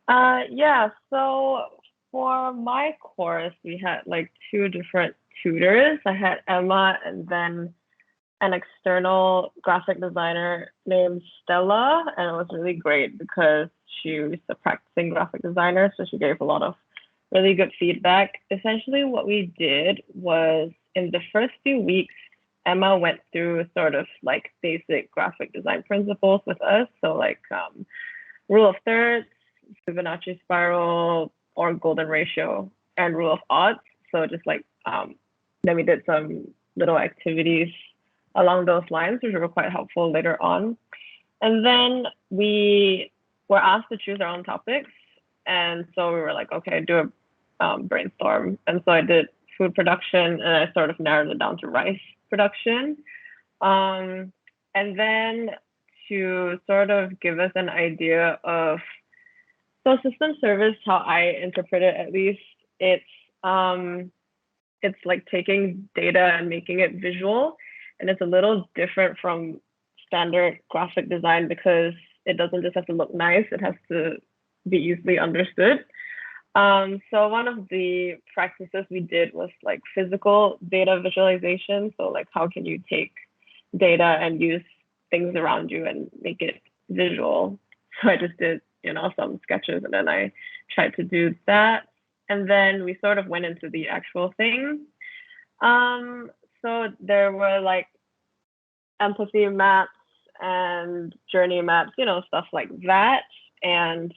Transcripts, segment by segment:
Yeah, so for my course, we had like two different tutors. I had Emma and then an external graphic designer named Stella, and it was really great because she was a practicing graphic designer, so she gave a lot of really good feedback. Essentially, what we did was in the first few weeks, Emma went through sort of like basic graphic design principles with us. So like rule of thirds, Fibonacci spiral, or golden ratio, and rule of odds. So just like then we did some little activities along those lines, which were quite helpful later on. And then we were asked to choose our own topics. And so we were like, okay, do a brainstorm. And so I did food production, and I sort of narrowed it down to rice production. Um, and then to sort of give us an idea of, so system service, how I interpret it at least, it's um, it's like taking data and making it visual, and it's a little different from standard graphic design because it doesn't just have to look nice, it has to be easily understood. So one of the practices we did was like physical data visualization. So like how can you take data and use things around you and make it visual? So I just did, some sketches, and then I tried to do that. And then we sort of went into the actual thing. Um, so there were like empathy maps and journey maps, stuff like that. And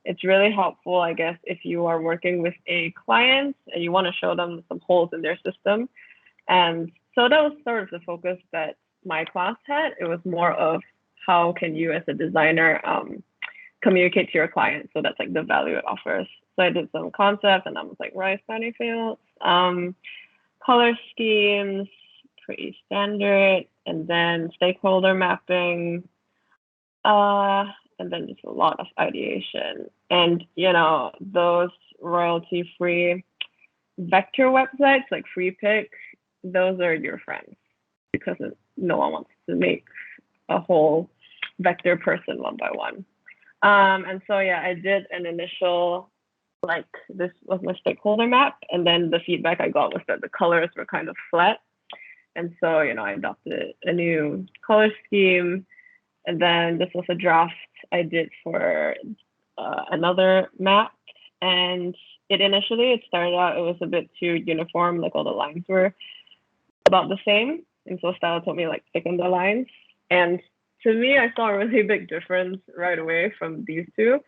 it's really helpful, I guess, if you are working with a client and you want to show them some holes in their system. And so that was sort of the focus that my class had. It was more of how can you as a designer communicate to your client. So that's like the value it offers. So I did some concepts, and I was like rice paddy fields, color schemes, pretty standard, and then stakeholder mapping, uh, and then just a lot of ideation. And those royalty-free vector websites like Free Pick, those are your friends because no one wants to make a whole vector person one by one. And so yeah, I did an initial, like, this was my stakeholder map, and then the feedback I got was that the colors were kind of flat. And so, I adopted a new color scheme. And then this was a draft I did for another map. And it started out, it was a bit too uniform, like all the lines were about the same. And so Stella told me like thicken the lines. And to me, I saw a really big difference right away from these two.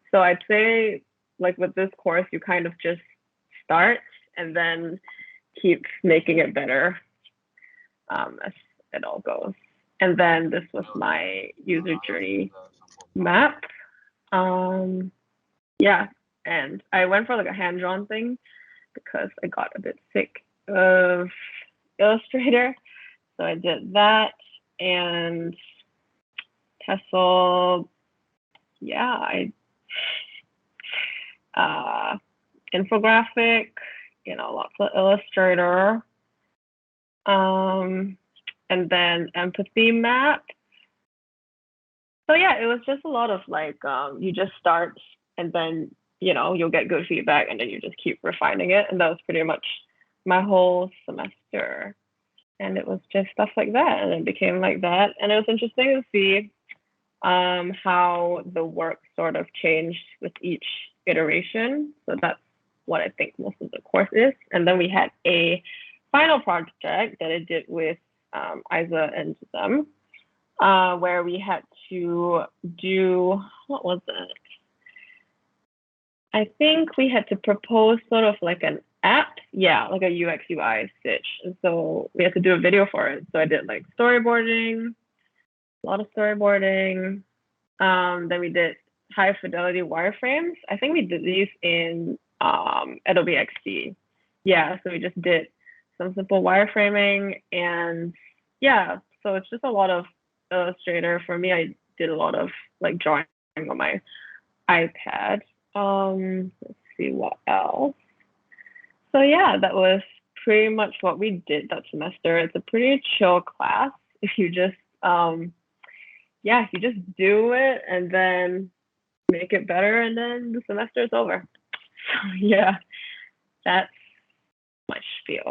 So I'd say like with this course, you kind of just start and then keep making it better as it all goes. And then this was my user journey map. Um, yeah, and I went for like a hand-drawn thing because I got a bit sick of Illustrator. So I did that, and Tessel, yeah, uh, infographic, lots of Illustrator. And then empathy map. So yeah, it was just a lot of like you just start, and then you'll get good feedback, and then you just keep refining it. And that was pretty much my whole semester. And it was just stuff like that, and it became like that. And it was interesting to see how the work sort of changed with each iteration. So that's what I think most of the course is. And then we had a final project that I did with Isa and them, where we had to do, what was it? I think we had to propose sort of like an app, yeah, like a UX UI stitch. And so we had to do a video for it. So I did like storyboarding, a lot of storyboarding. Then we did high fidelity wireframes. I think we did these in Adobe XD. Yeah, so we just did some simple wireframing, and yeah, so it's just a lot of Illustrator. For me, I did a lot of like drawing on my iPad. Let's see what else. So yeah, that was pretty much what we did that semester. It's a pretty chill class if you just if you just do it, and then make it better, and then the semester is over. So yeah, that's my spiel.